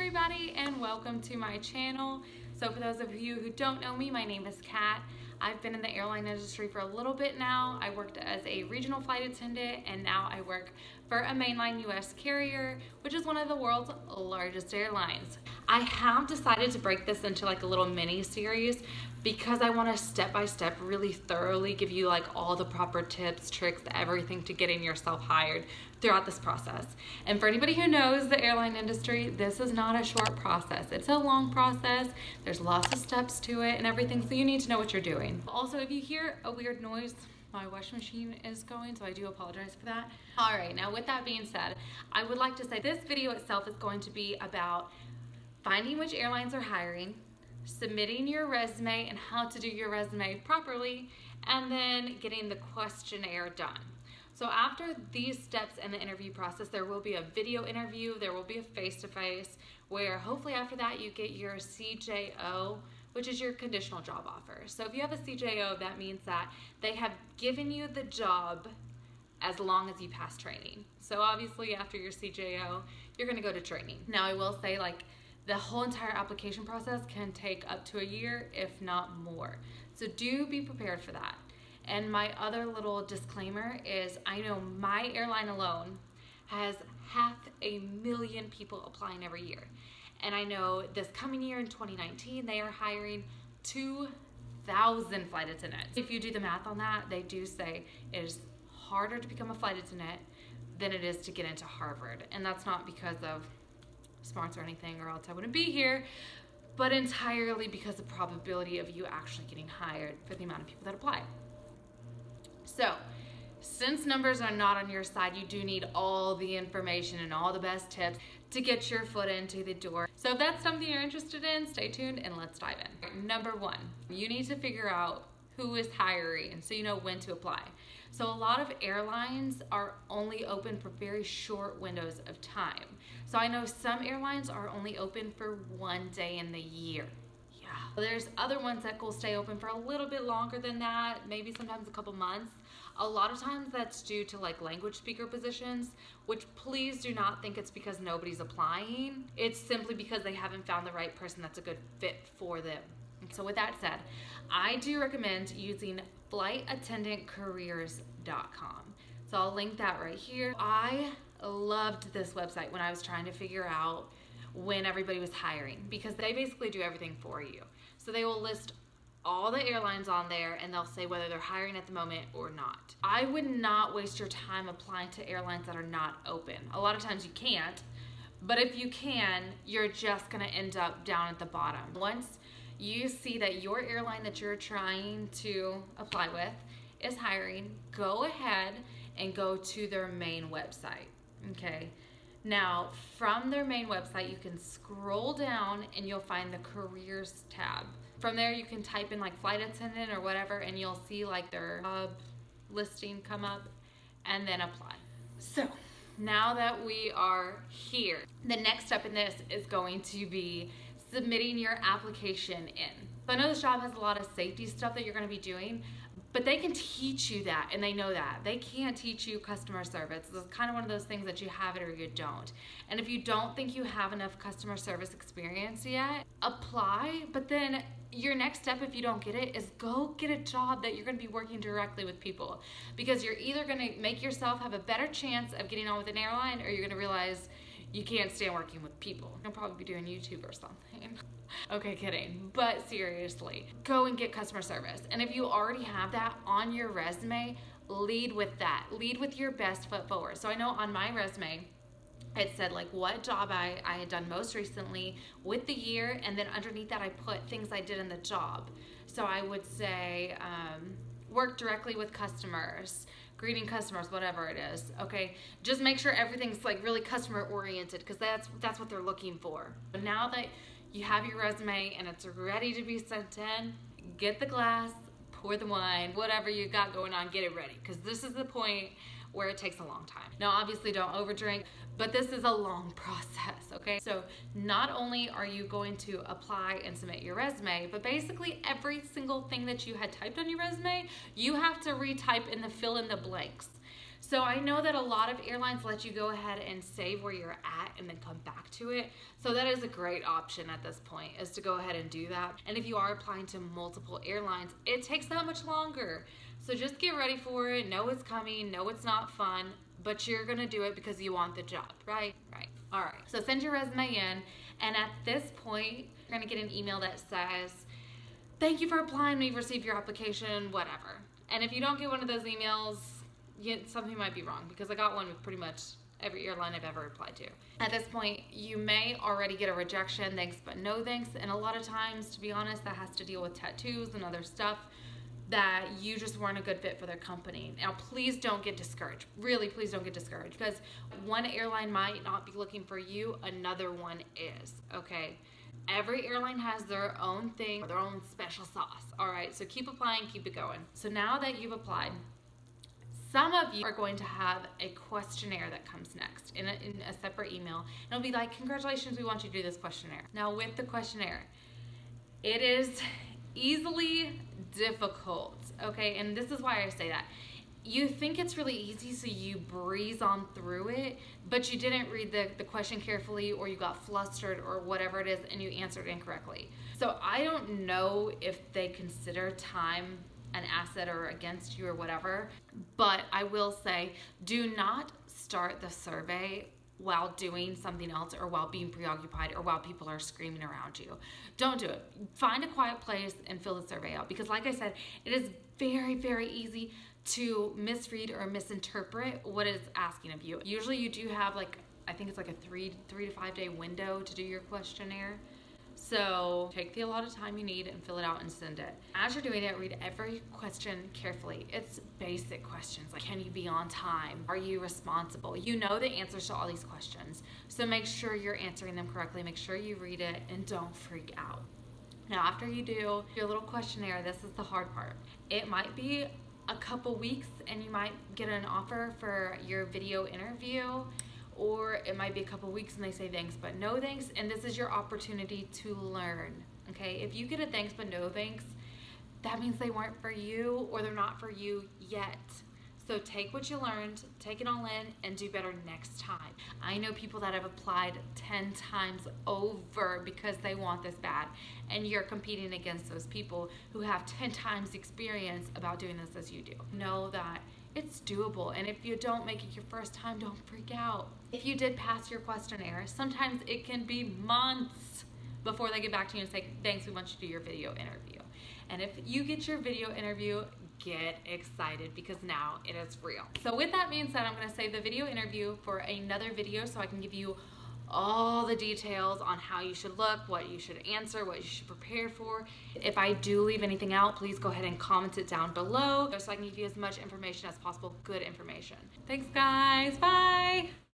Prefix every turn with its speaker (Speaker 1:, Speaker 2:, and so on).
Speaker 1: everybody, and welcome to my channel. So for those of you who don't know me, my name is Kat. I've been in the airline industry for a little bit now. I worked as a regional flight attendant, and now I work for a mainline US carrier, which is one of the world's largest airlines. I have decided to break this into like a little mini series because I want to step by step really thoroughly give you like all the proper tips, tricks, everything to getting yourself hired throughout this process. And for anybody who knows the airline industry, this is not a short process. It's a long process. There's lots of steps to it and everything, so you need to know what you're doing. Also, if you hear a weird noise, my washing machine is going, so I do apologize for that. All right, now with that being said, I would like to say this video itself is going to be about finding which airlines are hiring, submitting your resume and how to do your resume properly, and then getting the questionnaire done. So after these steps in the interview process, there will be a video interview, there will be a face-to-face, where hopefully after that you get your CJO, which is your conditional job offer. So if you have a CJO, that means that they have given you the job as long as you pass training. So obviously after your CJO, you're gonna go to training. Now I will say, like, the whole entire application process can take up to a year, if not more. So do be prepared for that. And my other little disclaimer is I know my airline alone has 500,000 people applying every year. And I know this coming year in 2019, they are hiring 2,000 flight attendants. If you do the math on that, they do say it is harder to become a flight attendant than it is to get into Harvard. And that's not because of smarts or anything, or else I wouldn't be here, but entirely because of the probability of you actually getting hired for the amount of people that apply. So, since numbers are not on your side, you do need all the information and all the best tips to get your foot into the door. So if that's something you're interested in, stay tuned and let's dive in. Number one, you need to figure out who is hiring so you know when to apply. So a lot of airlines are only open for very short windows of time. So I know some airlines are only open for one day in the year. Yeah. There's other ones that will stay open for a little bit longer than that, maybe sometimes a couple months. A lot of times that's due to like language speaker positions, which please do not think it's because nobody's applying. It's simply because they haven't found the right person that's a good fit for them. So with that said, I do recommend using flightattendantcareers.com. So I'll link that right here. I loved this website when I was trying to figure out when everybody was hiring, because they basically do everything for you. So they will list all the airlines on there and they'll say whether they're hiring at the moment or not. I would not waste your time applying to airlines that are not open. A lot of times you can't, but if you can, you're just gonna end up down at the bottom. Once you see that your airline that you're trying to apply with is hiring, go ahead and go to their main website, okay? Now, from their main website, you can scroll down and you'll find the careers tab. From there, you can type in like flight attendant or whatever, and you'll see like their job listing come up, and then apply. So now that we are here, the next step in this is going to be submitting your application in. So I know this job has a lot of safety stuff that you're gonna be doing, but they can teach you that, and they know that. They can't teach you customer service. It's kind of one of those things that you have it or you don't. And if you don't think you have enough customer service experience yet, apply, but then your next step, if you don't get it, is go get a job that you're gonna be working directly with people. Because you're either gonna make yourself have a better chance of getting on with an airline, or you're gonna realize you can't stand working with people. You'll probably be doing YouTube or something. Okay, kidding, but seriously, go and get customer service. And if you already have that on your resume, lead with that. Lead with your best foot forward. So I know on my resume, it said like what job I had done most recently with the year, and then underneath that I put things I did in the job. So I would say work directly with customers, greeting customers, whatever it is, okay? Just make sure everything's like really customer oriented, because that's what they're looking for. But now that you have your resume and it's ready to be sent in, get the glass, pour the wine, whatever you got going on, get it ready, because this is the point where it takes a long time. Now, obviously don't overdrink, but this is a long process, okay? So not only are you going to apply and submit your resume, but basically every single thing that you had typed on your resume, you have to retype in the fill in the blanks. So I know that a lot of airlines let you go ahead and save where you're at and then come back to it. So that is a great option at this point, is to go ahead and do that. And if you are applying to multiple airlines, it takes that much longer. So just get ready for it. Know it's coming. Know it's not fun, but you're going to do it because you want the job, right? Right. All right. So send your resume in. And at this point, you're going to get an email that says, thank you for applying. We've received your application, whatever. And if you don't get one of those emails, something might be wrong, because I got one with pretty much every airline I've ever applied to. At this point, you may already get a rejection, thanks but no thanks. And a lot of times, to be honest, that has to deal with tattoos and other stuff that you just weren't a good fit for their company. Now, please don't get discouraged. Really, please don't get discouraged, because one airline might not be looking for you, another one is, okay? Every airline has their own thing, their own special sauce, all right? So keep applying, keep it going. So now that you've applied, some of you are going to have a questionnaire that comes next in a separate email. And it'll be like, congratulations, we want you to do this questionnaire. Now with the questionnaire, it is easily difficult, okay? And this is why I say that. You think it's really easy, so you breeze on through it, but you didn't read the question carefully, or you got flustered, or whatever it is, and you answered incorrectly. So I don't know if they consider time an asset or against you or whatever, but I will say, do not start the survey while doing something else, or while being preoccupied, or while people are screaming around you. Don't do it. Find a quiet place and fill the survey out, because like I said, it is very, very easy to misread or misinterpret what it's asking of you. Usually you do have I think it's like a 3 to 5 day window to do your questionnaire. So take the allotted time you need and fill it out and send it. As you're doing it, read every question carefully. It's basic questions like, can you be on time? Are you responsible? You know the answers to all these questions. So make sure you're answering them correctly. Make sure you read it, and don't freak out. Now, after you do your little questionnaire, this is the hard part. It might be a couple weeks and you might get an offer for your video interview, or it might be a couple weeks and they say thanks but no thanks, and this is your opportunity to learn, okay? If you get a thanks but no thanks, that means they weren't for you, or they're not for you yet. So take what you learned, take it all in, and do better next time. I know people that have applied 10 times over because they want this bad, and you're competing against those people who have 10 times experience about doing this as you do. Know that it's doable, and if you don't make it your first time, don't freak out. If you did pass your questionnaire, sometimes it can be months before they get back to you and say, thanks, we want you to do your video interview. And if you get your video interview, get excited, because now it is real. So with that being said, I'm going to save the video interview for another video so I can give you all the details on how you should look, what you should answer, what you should prepare for. If I do leave anything out, please go ahead and comment it down below so I can give you as much information as possible, good information. Thanks guys, bye!